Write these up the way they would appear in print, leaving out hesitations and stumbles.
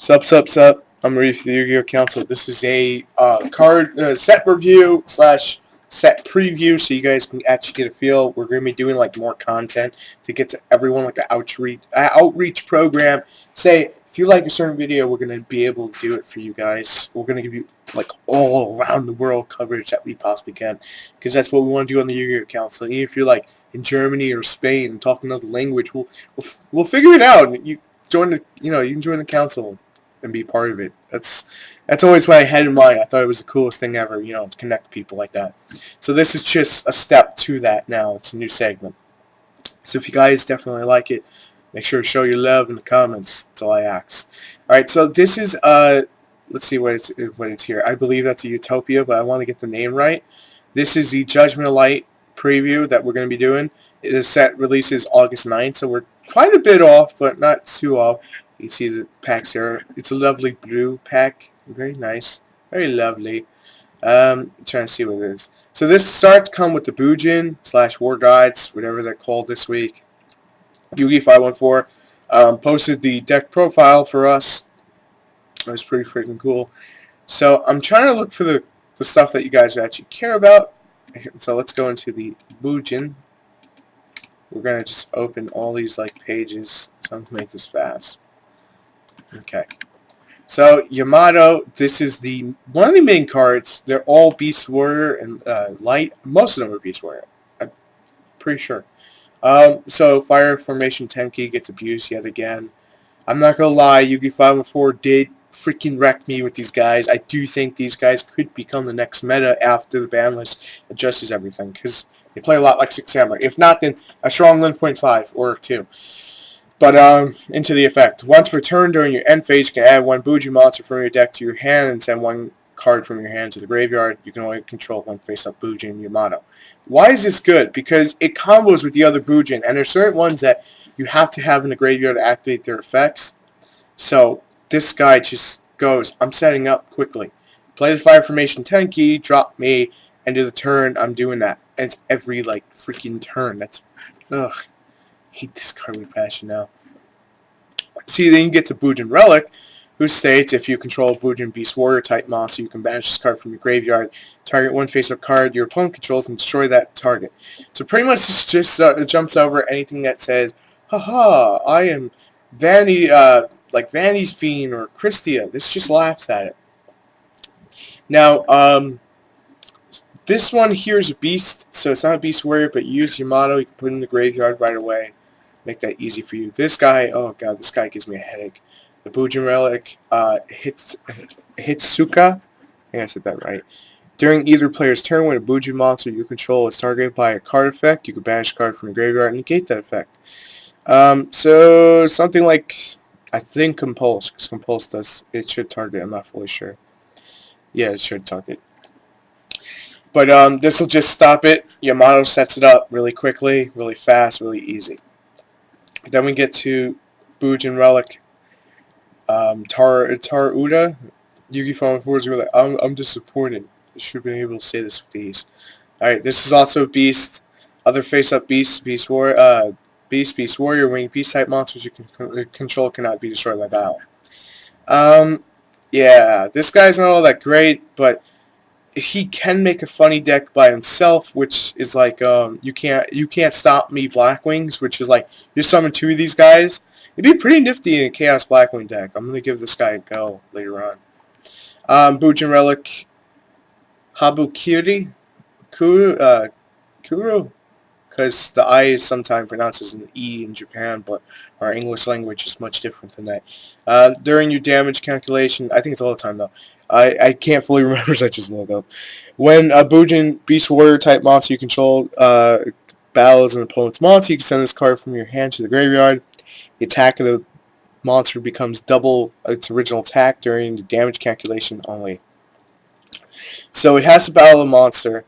Sup. I'm Reef, the Yu-Gi-Oh! Council. This is a card set review slash set preview, so you guys can actually get a feel. We're going to be doing like more content to get to everyone, like an outreach program. Say if you like a certain video, we're going to be able to do it for you guys. We're going to give you like all around the world coverage that we possibly can, because that's what we want to do on the Yu-Gi-Oh! Council. Even if you're like in Germany or Spain and talking another language, we'll figure it out. You can join the council and be part of it. That's always what I had in mind. I thought it was the coolest thing ever, to connect people like that. So this is just a step to that now. It's a new segment. So if you guys definitely like it, make sure to show your love in the comments. That's all I ask. Alright, so this is, let's see what it's here. I believe that's a Utopia, but I want to get the name right. This is the Judgement Light preview that we're going to be doing. The set releases August 9th, so we're quite a bit off, but not too off. You can see the packs there. It's a lovely blue pack. Very nice. Very lovely. I'm trying to see what it is. So this starts come with the Bujin / War Guides, whatever they're called this week. Yugi 514 posted the deck profile for us. It was pretty freaking cool. So I'm trying to look for the stuff that you guys actually care about. So let's go into the Bujin. We're going to just open all these pages. So I'm going to make this fast. Okay. So Yamato, this is one of the main cards. They're all Beast Warrior and Light. Most of them are Beast Warrior. I'm pretty sure. So Fire Formation Tenki gets abused yet again. I'm not gonna lie, Yu-Gi 514 did freaking wreck me with these guys. I do think these guys could become the next meta after the ban list adjusts everything, because they play a lot like Six Samurai. If not, then a strong 1.5 or 2. But into the effect. Once per turn during your end phase, you can add one Buji monster from your deck to your hand and send one card from your hand to the graveyard. You can only control one face-up Bujin and Yamato. Why is this good? Because it combos with the other Bujin, and there's certain ones that you have to have in the graveyard to activate their effects. So this guy just goes, I'm setting up quickly. Play the Fire Formation Tenki, drop me, end of the turn, I'm doing that. And it's every freaking turn. That's ugh. Hate this card with passion now. See, then you get to Bujin Relic, who states if you control a Bujin Beast Warrior type monster, you can banish this card from your graveyard, target one face-up card your opponent controls, and destroy that target. So pretty much this just jumps over anything that says, haha, I am Vanny's Fiend or Christia. This just laughs at it. Now, this one here is a beast, so it's not a Beast Warrior, but you use Yamato, you can put it in the graveyard right away. Make that easy for you. This guy, oh god, this guy gives me a headache. The Bujin Relic Hitsuka. I think I said that right. During either player's turn, when a Bujin monster you control is targeted by a card effect, you can banish a card from the graveyard and negate that effect. So something like, I think Compulse, because Compulse does, it should target, I'm not fully sure. Yeah, it should target. But this will just stop it. Yamato sets it up really quickly, really fast, really easy. Then we get to Bujin Relic, Uda. Yu-Gi 514 is really, I'm disappointed. I should be able to say this with ease. Alright, this is also a beast. Other face-up beasts, Beast Warrior, winged beast type monsters you can control cannot be destroyed by battle. Yeah, this guy's not all that great, but he can make a funny deck by himself, which is you can't stop me Blackwings, which is you summon 2 of these guys. It'd be pretty nifty in a Chaos Blackwing deck. I'm gonna give this guy a go later on. Bujin Relic Habukiri Kuro, because the I is sometimes pronounced as an E in Japan, but our English language is much different than that. During your damage calculation, I think it's all the time though. I can't fully remember such as logo. When a Bujin Beast Warrior type monster you control battles an opponent's monster, you can send this card from your hand to the graveyard. The attack of the monster becomes double its original attack during the damage calculation only. So it has to battle a monster,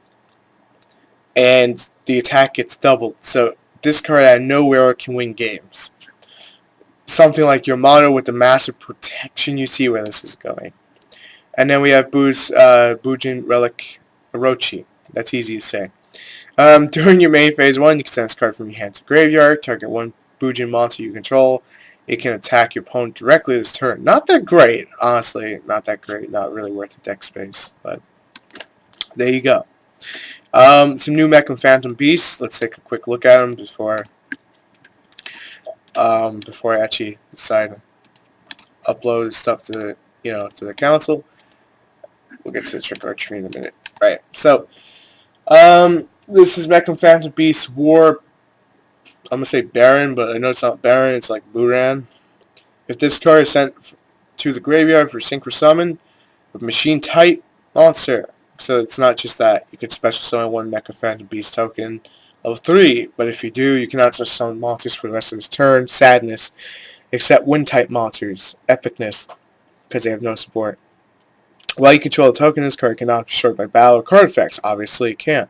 and the attack gets doubled. So this card out of nowhere can win games. Something like Yamato with the massive protection. You see where this is going. And then we have Bujin Relic Orochi. That's easy to say. During your main phase 1, you can send this card from your hand to the graveyard. Target one Bujin monster you control. It can attack your opponent directly this turn. Not that great, honestly. Not that great. Not really worth the deck space. But there you go. Some new Mech and Phantom Beasts. Let's take a quick look at them before I actually decide to upload stuff to to the council. We'll get to the trick or treat in a minute. Right. So, this is Mech and Phantom Beasts War. I'm gonna say Baron, but I know it's not Baron. It's like Buran. If this card is sent to the graveyard for Synchro Summon with Machine Type monster, so it's not just that. You could special summon one Mecha Phantom Beast token level 3, but if you do, you cannot special summon monsters for the rest of his turn. Sadness, except Wind Type monsters. Epicness, because they have no support. While you control a token, this card cannot be destroyed by battle or card effects. Obviously, it can.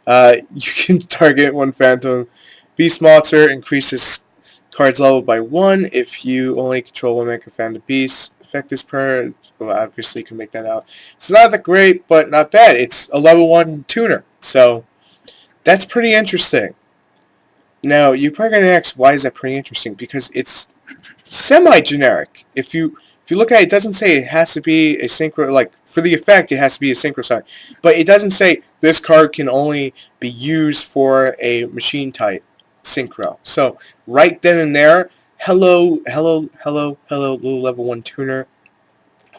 You can target one Phantom Beast monster, increases card's level by 1 if you only control one Mecha Phantom Beast. Affect this card, well, obviously you can make that out. It's not that great, but not bad. It's a level 1 tuner, so that's pretty interesting. Now, you're probably going to ask, why is that pretty interesting? Because it's semi-generic. If you look at it, it doesn't say it has to be a synchro, like, for the effect, it has to be a synchro sign. But it doesn't say this card can only be used for a machine type synchro. So, right then and there, hello, little level 1 tuner,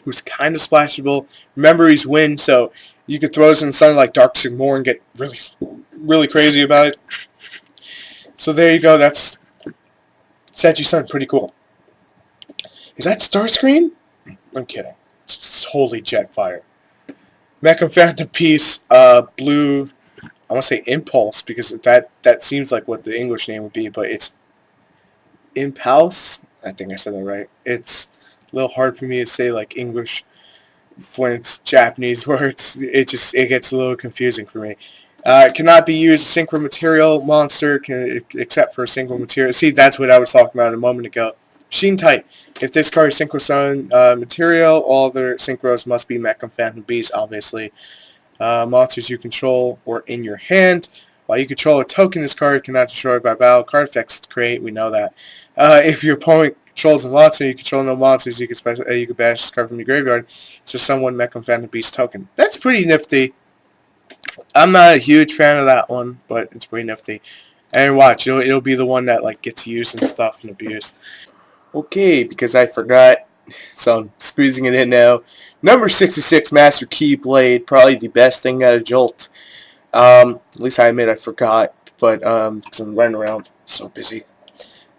who's kind of splashable. Remember, he's wind, so you could throw this in something like Dark Sigmar and get really crazy about it. So there you go, it's actually something pretty cool. Is that Starscream? I'm kidding. It's totally Jetfire. Mecha Phantom Beast, blue, I want to say Impulse, because that seems like what the English name would be, but it's Impulse. I think I said that right. It's a little hard for me to say like English when it's Japanese words. It gets a little confusing for me. It cannot be used as synchro material monster except for synchro material. See, that's what I was talking about a moment ago. Machine type. If this card is synchro summon material, all other synchros must be Mech and Phantom Beast, obviously. Monsters you control or in your hand. While you control a token, this card cannot be destroyed by battle. Card effects create, we know that. If your opponent controls a monster, you control no monsters, you can banish this card from your graveyard. It's just someone Mech and Phantom Beast token. That's pretty nifty. I'm not a huge fan of that one, but it's pretty nifty. And watch, it'll be the one that like gets used and stuff and abused. Okay, because I forgot, so I'm squeezing it in now. Number 66, Master Keyblade, probably the best thing out of Jolt. At least I admit I forgot, but because I'm running around, so busy.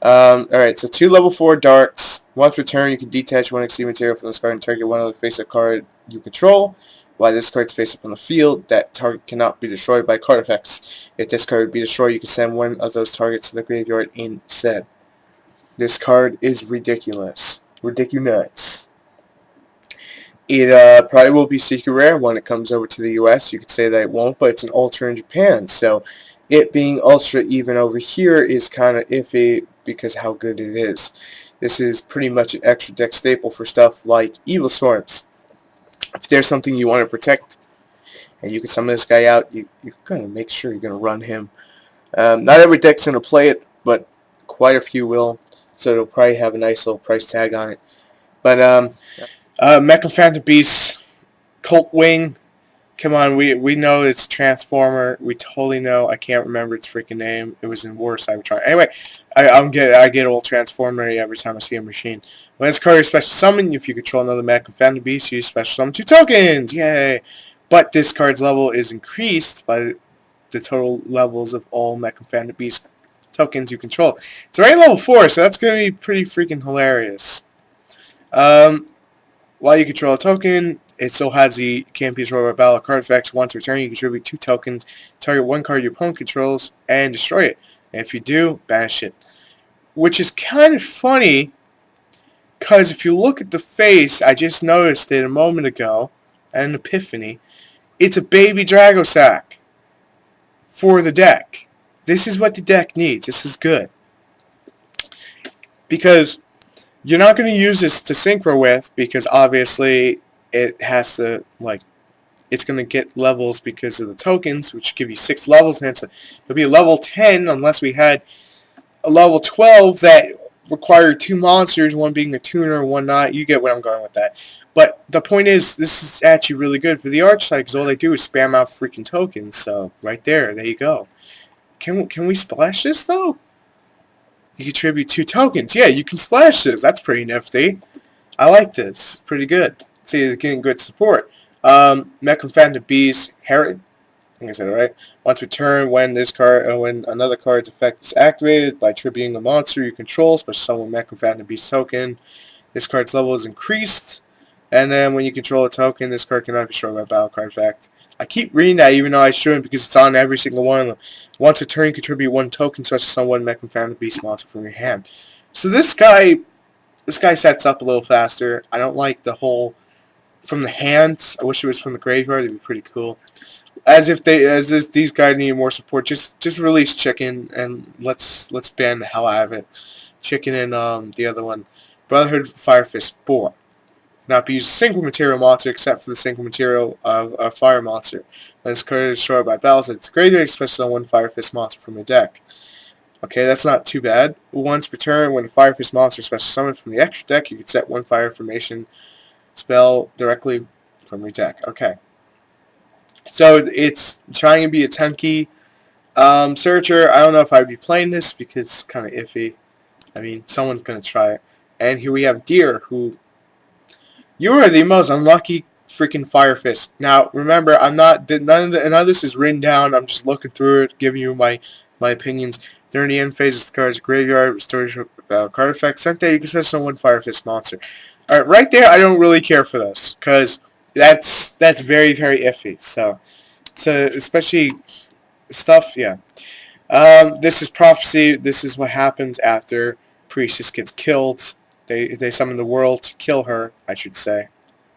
Alright, so 2 level 4 darks. Once per turn, you can detach one XC material from this card and target one other face-up card you control. While this card's face-up on the field, that target cannot be destroyed by card effects. If this card would be destroyed, you can send one of those targets to the graveyard instead. This card is ridiculous. Ridiculous. It probably will be secret rare when it comes over to the US. You could say that it won't, but it's an ultra in Japan. So it being ultra even over here is kind of iffy because how good it is. This is pretty much an extra deck staple for stuff like Evil Storms. If there's something you want to protect and you can summon this guy out, you're going to make sure you're going to run him. Not every deck's going to play it, but quite a few will. So it'll probably have a nice little price tag on it. But Mech and Phantom Beast, Cult Wing. Come on, we know it's a Transformer. We totally know. I can't remember its freaking name. It was in War Cybertron. Anyway, I get old Transformer every time I see a machine. When it's card special summon, if you control another Mech and Phantom Beast, you special summon 2 tokens. Yay! But this card's level is increased by the total levels of all Mech and Phantom Beast tokens you control. It's already level 4, so that's going to be pretty freaking hilarious. While you control a token, it still has the can't be destroyed by battle card effects. Once per turn, you contribute 2 tokens, target one card your opponent controls, and destroy it. And if you do, banish it. Which is kind of funny, because if you look at the face, I just noticed it a moment ago, an epiphany, it's a baby Dragosack for the deck. This is what the deck needs. This is good. Because you're not going to use this to synchro with, because obviously it has to, like, it's going to get levels because of the tokens, which give you 6 levels, and it'll be a level 10 unless we had a level 12 that require 2 monsters, one being a tuner, one not. You get where I'm going with that. But the point is, this is actually really good for the arch side because all they do is spam out freaking tokens. So right there you go. Can we splash this though? You contribute 2 tokens. Yeah, you can splash this. That's pretty nifty. I like this. Pretty good. See, it's getting good support. Mechan Beast, Herod. I think I said it right. Once returned, when another card's effect is activated by tributing a monster you control, special summon Mechan Beast token, this card's level is increased. And then when you control a token, this card cannot be destroyed by battle card effect. I keep reading that even though I shouldn't because it's on every single one. Once a turn, contribute 1 token, special summon Mechan Beast monster from your hand. So this guy sets up a little faster. I don't like the whole from the hands. I wish it was from the graveyard. It'd be pretty cool. As if these guys need more support. Just release Chicken and let's ban the hell out of it. Chicken and the other one, Brotherhood Fire Fist 4. Not be used a single material monster except for the single material of a fire monster. When this card is destroyed by battles, it's graveyard, especially on 1 Fire Fist monster from your deck. Okay, that's not too bad. Once per turn, when a Fire Fist monster is special summoned from the extra deck, you can set 1 fire formation spell directly from your deck. Okay. So it's trying to be a Tenki searcher. I don't know if I'd be playing this because it's kind of iffy. I mean, someone's going to try it. And here we have Deer, who... You are the most unlucky freaking Fire Fist. Now, remember, none of this is written down. I'm just looking through it, giving you my opinions. During the end phase of the card's graveyard, restores card effect. Sent there, you can special summon 1 Fire Fist monster. Alright, right there, I don't really care for this, because that's very, very iffy. So especially stuff, yeah. This is prophecy. This is what happens after Priestess gets killed. They summon the world to kill her, I should say.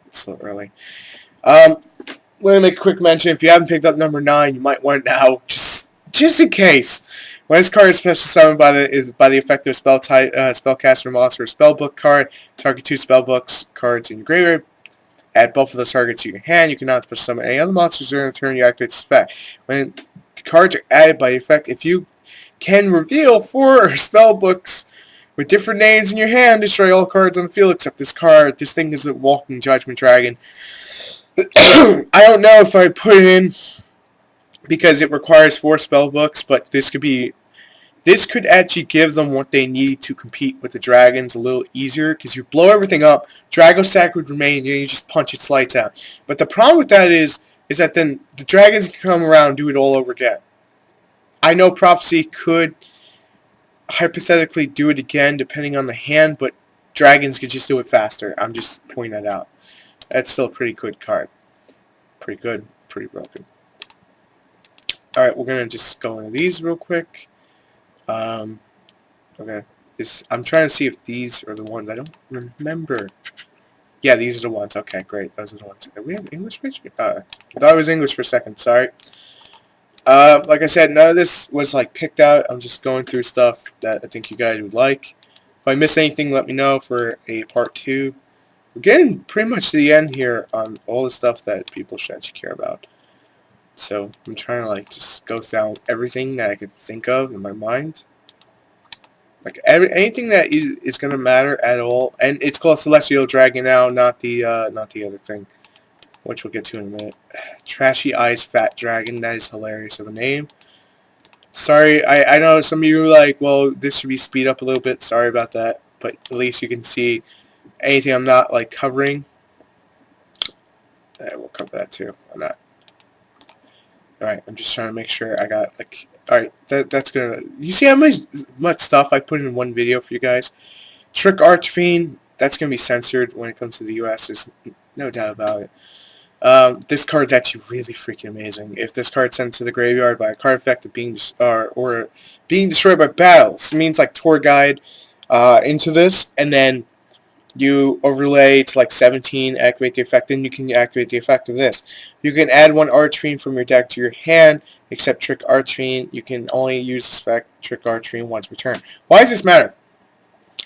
It's a little early. Let me make a quick mention. If you haven't picked up number 9, you might want it now, just in case. When this card is special summoned by the effective spellcaster monster or spellbook card, target 2 spellbooks cards in your graveyard. Add both of those targets to your hand. You cannot special summon any other monsters during the turn you activate this effect. When the cards are added by effect, if you can reveal 4 spellbooks with different names in your hand, destroy all cards on the field except this card. This thing is a walking Judgment Dragon. I don't know if I put it in because it requires 4 spellbooks, but this could actually give them what they need to compete with the dragons a little easier, because you blow everything up, Dragosack would remain, and you just punch its lights out. But the problem with that is that then the dragons can come around and do it all over again. I know Prophecy could hypothetically do it again depending on the hand, but dragons could just do it faster. I'm just pointing that out. That's still a pretty good card. Pretty good, pretty broken. Alright, we're going to just go into these real quick. Okay. I'm trying to see if these are the ones. I don't remember. Yeah, these are the ones. Okay, great. Those are the ones. We have English picture? I thought it was English for a second. Sorry. Like I said, none of this was picked out. I'm just going through stuff that I think you guys would like. If I miss anything, let me know for a part 2. We're getting pretty much to the end here on all the stuff that people should actually care about. So I'm trying to just go down everything that I could think of in my mind. Anything that is gonna matter at all, and it's called Celestial Dragon now, not the other thing, which we'll get to in a minute. Trashy Eyes Fat Dragon. That is hilarious of a name. Sorry, I know some of you are like, well, this should be speed up a little bit. Sorry about that, but at least you can see anything I'm not covering. We'll cover that too. I'm not. Alright, I'm just trying to make sure I got, alright, that's gonna, you see how much stuff I put in one video for you guys? Trick Archfiend, that's gonna be censored when it comes to the US, there's no doubt about it. This card's actually really freaking amazing. If this card's sent to the graveyard by a card effect of being, or being destroyed by battles, it means tour guide, into this, and then you overlay to 17, activate the effect, then you can activate the effect of this. You can add 1 Archfiend from your deck to your hand, except Trick Archfiend. You can only use this effect, Trick Archfiend, once per turn. Why does this matter?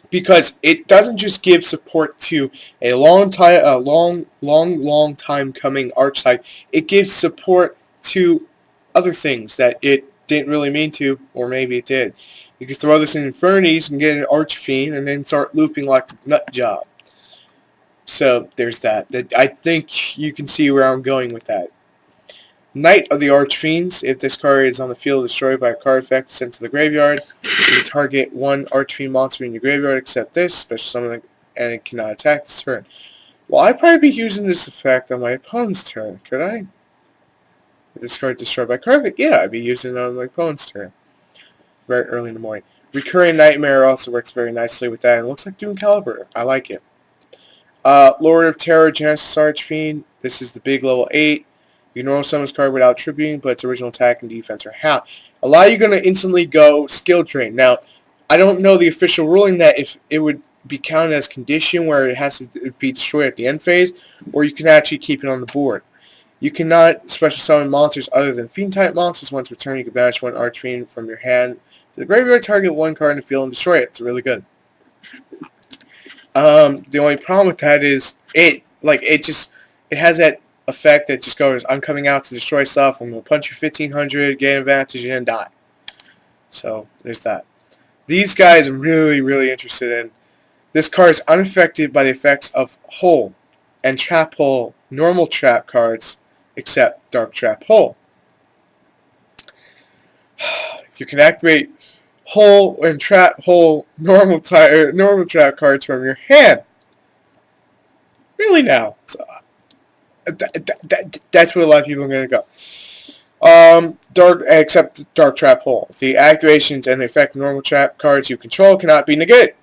Because it doesn't just give support to a long time coming archetype. It gives support to other things that it didn't really mean to, or maybe it did. You could throw this in Infernities and get an Archfiend and then start looping like a nut job. So there's that. I think you can see where I'm going with that. Knight of the Archfiends. If this card is on the field destroyed by a card effect sent to the graveyard, you target one Archfiend monster in your graveyard except this, special summon, and it cannot attack this turn. Well, I'd probably be using this effect on my opponent's turn, could I? If this card destroyed by card effect, yeah, I'd be using it on my opponent's turn. Very early in the morning. Recurring Nightmare also works very nicely with that. It looks like Doom Caliber. I like it. Lord of Terror, Genesis Archfiend. This is the big level 8. You normal summon this card without tributing, but its original attack and defense are half. A lot of you are going to instantly go skill drain. Now, I don't know the official ruling that if it would be counted as condition where it has to be destroyed at the end phase, or you can actually keep it on the board. You cannot special summon monsters other than Fiend-type monsters. Once per turn, you can banish one Archfiend from your hand to the graveyard, target one card in the field, and destroy it. It's really good. The only problem with that is it has that effect that just goes, I'm coming out to destroy stuff, I'm going to punch you 1500, get an advantage, and then die. So, there's that. These guys I'm really, really interested in. This card is unaffected by the effects of Hole and Trap Hole, normal trap cards, except Dark Trap Hole. You can activate Hole and Trap Hole normal trap cards from your hand. Really now? So, that's where a lot of people are going to go. Except Dark Trap Hole. The activations and the effect of normal trap cards you control cannot be negated.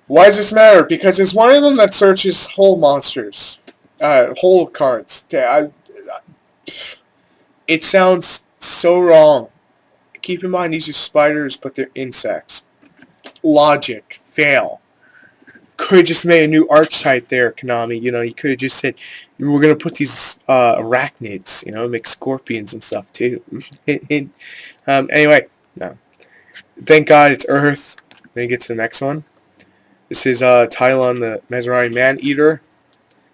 Why does this matter? Because it's one of them that searches hole monsters. Hole cards. It sounds so wrong. Keep in mind these are spiders, but they're insects. Logic. Fail. Could have just made a new archetype there, Konami. You could have just said, we're going to put these arachnids, make scorpions and stuff too. Anyway, no. Thank God it's Earth. Then get to the next one. This is Tylon the Mesmerine Man-Eater.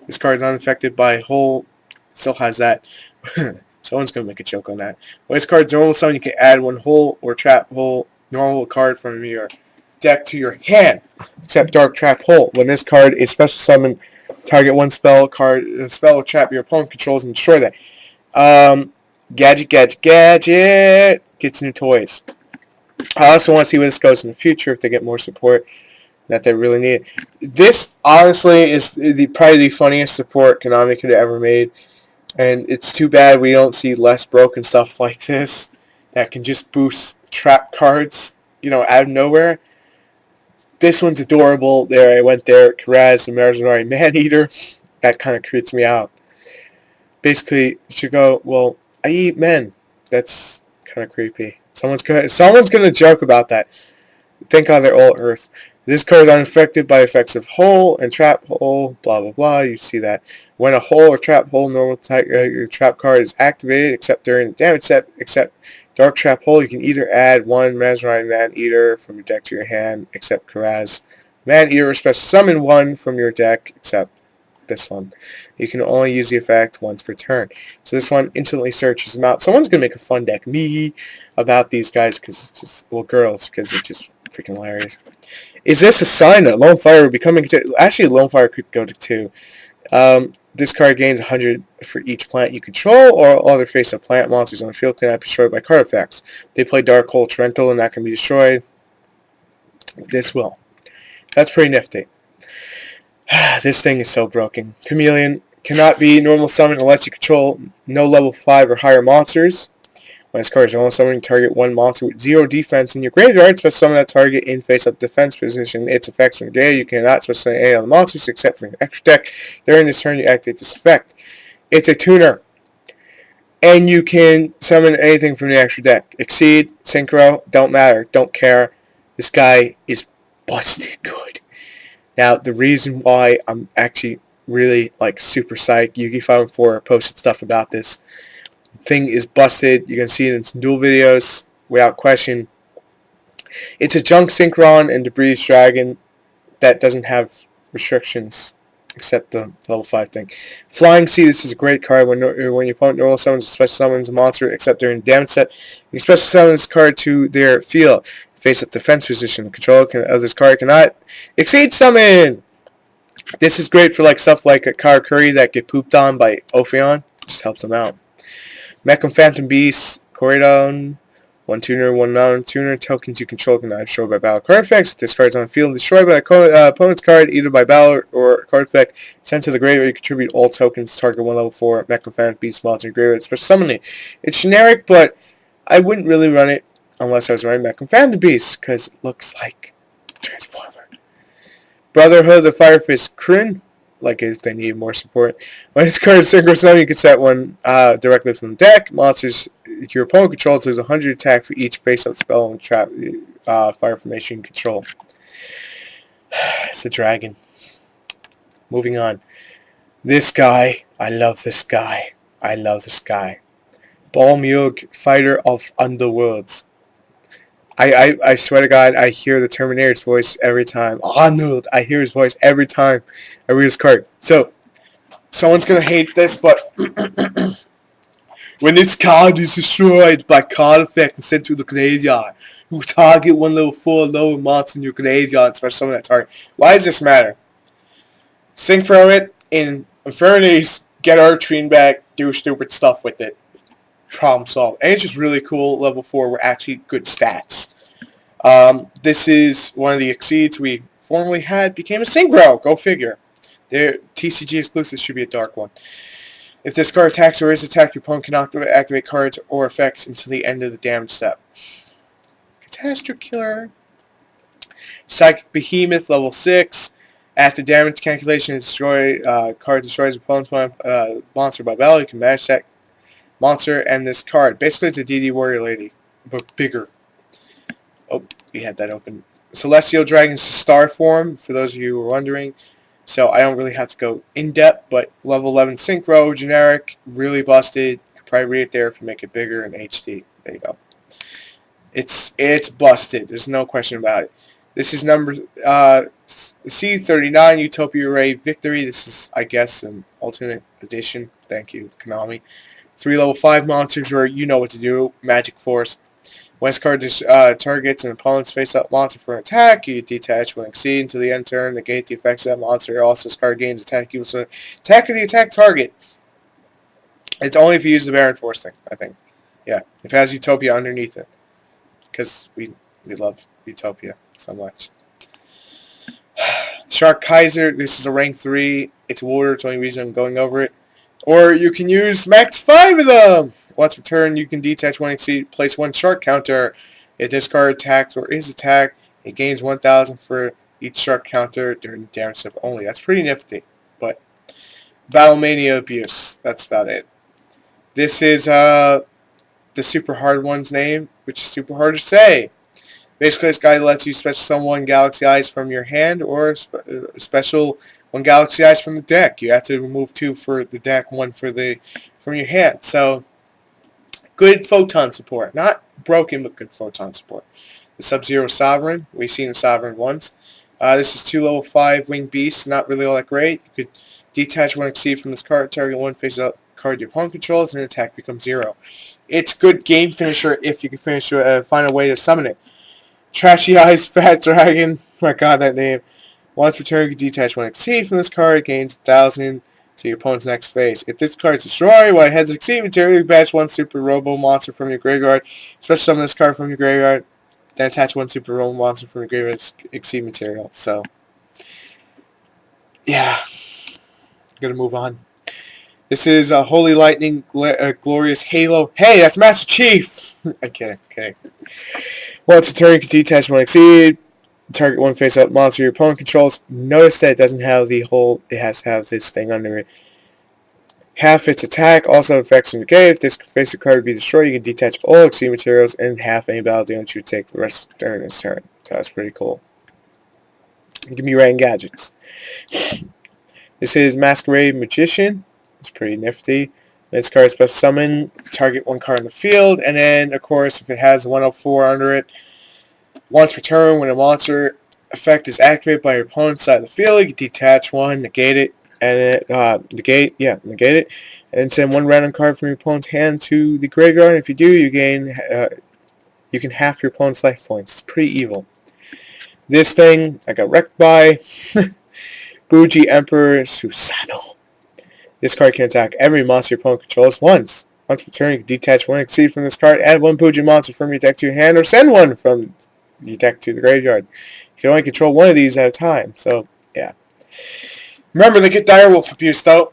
This card is unaffected by Hole. Still has that. Someone's going to make a joke on that. When this card's normal summon, you can add one Hole or Trap Hole normal card from your deck to your hand, except Dark Trap Hole. When this card is special summon, target one spell or trap your opponent controls and destroy that. Gadget gets new toys. I also want to see where this goes in the future if they get more support that they really need. This honestly is probably the funniest support Konami could have ever made, and it's too bad we don't see less broken stuff like this that can just boost trap cards, out of nowhere. This one's adorable. There, I went there. Karaz, the Mercenary Man-Eater. That kind of creeps me out. Basically, you should go, well, I eat men. That's kind of creepy. Someone's gonna joke about that. Thank God they're all Earth. This card is unaffected by effects of Hole and Trap Hole, blah, blah, blah. You see that. When a Hole or Trap Hole normal type trap card is activated, except during the damage step, except Dark Trap Hole, you can either add one Mesmerine Man-Eater from your deck to your hand, except Karaz. Man-Eater, or special summon one from your deck, except this one. You can only use the effect once per turn. So this one instantly searches them out. Someone's going to make a fun deck me about these guys, because it's just, well, girls, because it's just freaking hilarious. Is this a sign that Lone Fire will be coming to... Actually, Lone Fire could go to 2. This card gains 100 for each plant you control, or all other face-up plant monsters on the field cannot be destroyed by card effects. They play Dark Hole Torrential, and that can be destroyed. This will. That's pretty nifty. This thing is so broken. Chameleon cannot be normal summoned unless you control no level 5 or higher monsters. When this card is normal summoned, target one monster with 0 defense in your graveyard. Special summon that target in face-up defense position. Its effects from the graveyard. You cannot special summon any other monsters except for your extra deck. During this turn, you activate this effect. It's a tuner. And you can summon anything from the extra deck. Exceed, Synchro, don't matter, don't care. This guy is busted good. Now, the reason why I'm actually really, super psyched, Yugi 514 posted stuff about this. Thing is busted. You can see it in some duel videos, without question. It's a junk Synchron and Debris Dragon that doesn't have restrictions. except the level 5 thing. Flying Sea, this is a great card. When your opponent normal summons a special summons a monster, except during the damage step, you can special summon this card to their field. Face up defense position. The controller of this card cannot exceed summon. This is great for like stuff like a Karakuri that get pooped on by Ophion. Just helps them out. Mecham Phantom Beast, Koridon, one tuner, one non-tuner. Tokens you control cannot be destroyed by battle card effects. If this card is on the field, destroyed by the opponent's card, either by battle or card effect, sent to the graveyard. You contribute all tokens. Target 1 level 4 Mecham Phantom Beast monster in graveyard. Special summoning. It's generic, but I wouldn't really run it unless I was running Mecham Phantom Beast, because it looks like Transformer. Brotherhood of Firefist Kryn, like if they need more support. When this card is synchro summon, you can set one directly from the deck. Monsters your opponent controls lose 100 attack for each face-up spell and trap fire formation you control. It's a dragon. Moving on. This guy, I love this guy. I love this guy. Balmug, Fighter of Underworlds. I swear to God, I hear the Terminator's voice every time. Arnold, I hear his voice every time I read his card. So, someone's going to hate this, but when this card is destroyed by card effect and sent to the graveyard, you target 1 level 4 lower monster in your graveyard, special summon that target. Why does this matter? Synchro it in Infernities, get our Trine back, do stupid stuff with it. Problem solved. And it's just really cool. Level 4 were actually good stats. This is one of the Exceeds we formerly had. Became a Synchro. Go figure. Their TCG exclusive should be a dark one. If this card attacks or is attacked, your opponent cannot activate cards or effects until the end of the damage step. Catastrophe Killer. Psychic Behemoth, level 6. After damage calculation, card destroys opponent's monster by battle. You can match that monster and this card. Basically, it's a DD Warrior Lady, but bigger. Oh, we had that open. Celestial Dragon's star form, for those of you who are wondering. So I don't really have to go in-depth, but level 11 Synchro, generic, really busted. You can probably read it there if you make it bigger in HD. There you go. It's busted. There's no question about it. This is number C39, Utopia Ray Victory. This is, I guess, an alternate edition. Thank you, Konami. 3 level 5 monsters where you know what to do. Magic Force. When this card targets an opponent's face-up monster for an attack, you detach when exceed until the end turn. Negate the effects of that monster. Also, this card gains attack equals to attack of the attack target. It's only if you use the Baron Force thing, I think. Yeah, if it has Utopia underneath it. Because we love Utopia so much. Shark Kaiser, this is a rank 3. It's water, it's the only reason I'm going over it. Or you can use max 5 of them! Once per turn, you can detach one exceed, place 1 shark counter. If this card attacks or is attacked, it gains 1,000 for each shark counter during the damage step only. That's pretty nifty. But Battle Mania Abuse, that's about it. This is the super hard one's name, which is super hard to say. Basically, this guy lets you special summon 1 Galaxy Eyes from your hand or special 1 Galaxy Eyes from the deck. You have to remove 2 for the deck, 1 from your hand. So, good photon support. Not broken, but good photon support. The Sub-Zero Sovereign. We've seen a Sovereign once. This is 2 level 5 Winged Beasts. Not really all that great. You could detach 1 exceed from this card. Target 1 face-up card your opponent controls, and attack becomes 0. It's good game finisher if you can find a way to summon it. Trashy Eyes Fat Dragon. Oh my god, that name. Once per turn, you can detach 1 exceed from this card. It gains 1,000 to your opponent's next phase. If this card is destroyed while it has exceed material, you batch 1 Super Robo monster from your graveyard. Special summon this card from your graveyard. Then attach 1 Super Robo monster from your graveyard's exceed material. So, yeah. I'm going to move on. This is Holy Lightning, Glorious Halo. Hey, that's Master Chief! I'm kidding. Once a turn, you can detach 1 exceed. Target 1 face-up monster your opponent controls. Notice that it doesn't have the whole... It has to have this thing under it. Half its attack also affects from the game. If this face-up card would be destroyed, you can detach all exceed materials and half any battle damage you take the rest during this turn. So that's pretty cool. Give me random gadgets. This is Masquerade Magician. It's pretty nifty. This card is special summon. Target 1 card in the field. And then, of course, if it has 104 under it, once per turn, when a monster effect is activated by your opponent's side of the field, you can detach 1, negate it, and negate it, and send one random card from your opponent's hand to the graveyard. If you do, you gain you can half your opponent's life points. It's pretty evil. This thing I got wrecked by Buji Emperor Susanoo. This card can attack every monster your opponent controls once. Once per turn, you can detach one Exceed from this card, add one Buji monster from your deck to your hand, or send one from your deck to the graveyard. You can only control one of these at a time, so yeah. Remember, they get Direwolf abuse, though.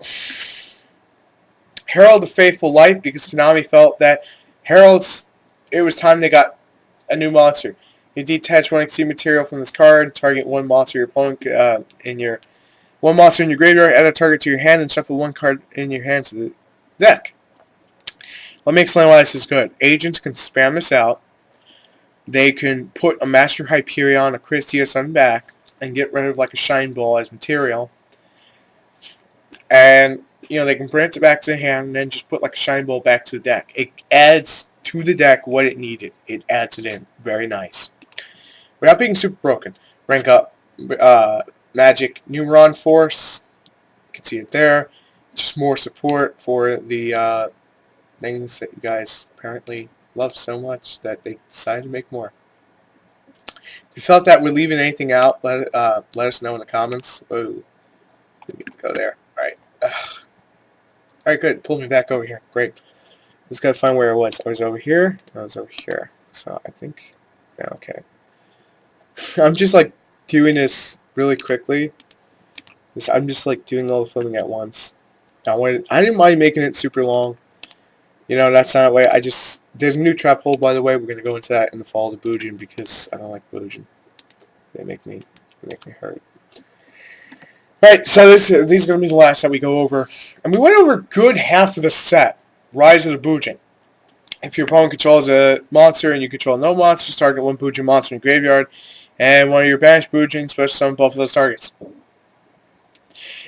Herald the Faithful Light, because Konami felt that Heralds, it was time they got a new monster. You detach one Exceed material from this card, target one monster your opponent one monster in your graveyard, add a target to your hand, and shuffle one card in your hand to the deck. Let me explain why this is good. Agents can spam this out. They can put a Master Hyperion, a Christius on back, and get rid of like a Shine Ball as material. And, they can bring it back to the hand and then just put like a Shine Ball back to the deck. It adds to the deck what it needed. It adds it in. Very nice. Without being super broken. Rank up Magic Numeron Force. You can see it there. Just more support for the things that you guys apparently love so much that they decided to make more. If you felt that we're leaving anything out, let us know in the comments. Oh, let me go there. Alright. Alright, good. Pulled me back over here. Great. Just gotta find where I was. I was over here. I was over here. So I think... Yeah, okay. I'm just like doing this really quickly. I'm just like doing all the filming at once. I didn't mind making it super long. That's not the way. There's a new trap hole, by the way. We're gonna go into that in the fall of the Bujin because I don't like Bujin. They make me hurt. Alright, so these are gonna be the last that we go over. And we went over a good half of the set. Rise of the Bujin. If your opponent controls a monster and you control no monsters, target one Bujin monster in the graveyard, and one of your banished Bujin, special summon both of those targets.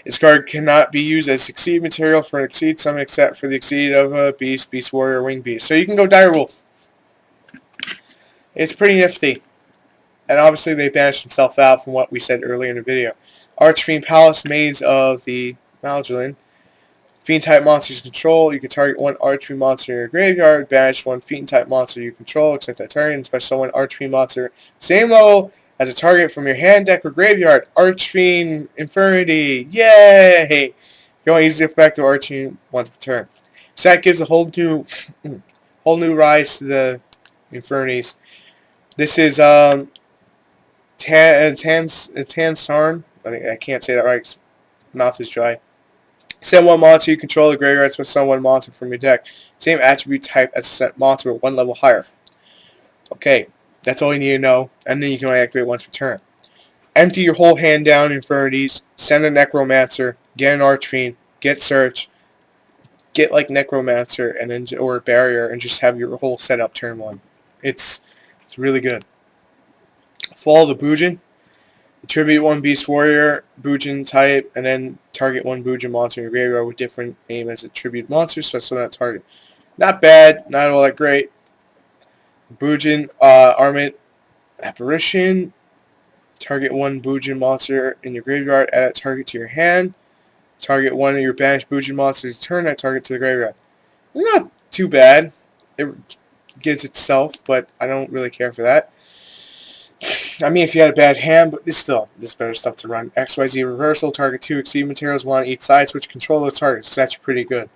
This card cannot be used as Exceed material for an Exceed summon except for the Exceed of a Beast, Beast Warrior, or Winged Beast. So you can go Direwolf. It's pretty nifty. And obviously they banished himself out from what we said earlier in the video. Archfiend Palace, Maze of the Malgelin. Fiend-type monsters you control. You can target one Archfiend monster in your graveyard. Banish one Fiend-type monster you control, except that target, and special one Archfiend monster. Same level as a target from your hand, deck, or graveyard. Archfiend Infernity. Yay! You only use the effect of Archfiend once per turn. So that gives a whole new rise to the Infernities. This is Tansarn. I can't say that right because mouth is dry. Send one monster you control the graveyard with summon one monster from your deck. Same attribute type as a set monster, but one level higher. Okay, that's all you need to know. And then you can only activate once per turn. Empty your whole hand down Infinities. Send a Necromancer. Get an Archfiend. Get Search. Get like Necromancer and then or Barrier and just have your whole setup turn one. It's really good. Fall of the Bujin. Attribute one Beast Warrior, Bujin type, and then target one Bujin monster in your graveyard with different name as attribute monster, special that target. Not bad, not all that great. Bujin Armament Apparition. Target one Bujin monster in your graveyard, add that target to your hand. Target one of your banished Bujin monsters, turn that target to the graveyard. Not too bad. It gets itself, but I don't really care for that. I mean, if you had a bad hand, but there's better stuff to run. XYZ Reversal, target 2 Exceed materials, 1 on each side, switch control those targets. So that's pretty good.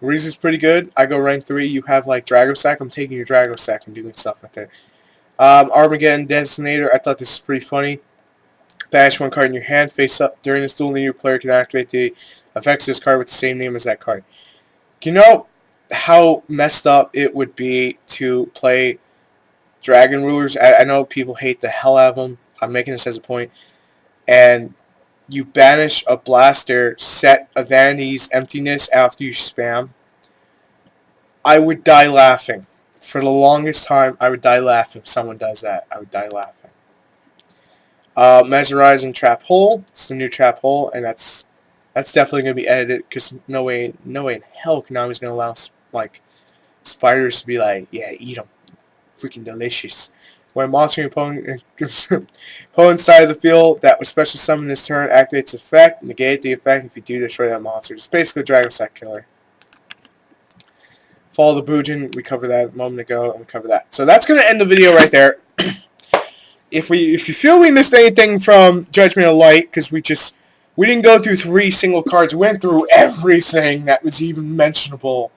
The reason it's pretty good, I go rank 3, you have like Dragosack, I'm taking your Dragosack and doing stuff with it. Armageddon Designator, I thought this was pretty funny. Banish one card in your hand, face up. During this duel, your player can activate the effects of this card with the same name as that card. You know how messed up it would be to play Dragon Rulers? I know people hate the hell out of them. I'm making this as a point. And you banish a blaster, set a Vanity's Emptiness after you spam. I would die laughing. For the longest time, I would die laughing if someone does that. I would die laughing. Mesmerizing Trap Hole. It's the new Trap Hole, and that's definitely going to be edited because no way in hell Konami's going to allow like spiders to be like, yeah, eat them. Freaking delicious. When monster opponent's side of the field that was special summoned this turn activates effect, negate the effect if you do destroy that monster. It's basically a Dragon Sack Killer. Follow the Bujin, we covered that a moment ago, and we covered that. So that's going to end the video right there. If you feel we missed anything from Judgment of Light, because we didn't go through 3 single cards, we went through everything that was even mentionable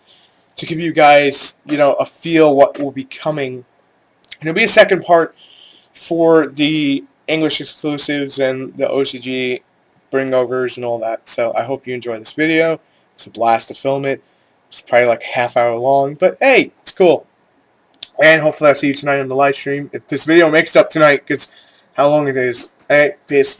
to give you guys, a feel what will be coming. And there'll be a second part for the English exclusives and the OCG bringovers and all that. So I hope you enjoy this video. It's a blast to film it. It's probably like a half hour long, but hey, it's cool. And hopefully I'll see you tonight on the live stream. If this video makes it up tonight, because how long it is. Hey, peace.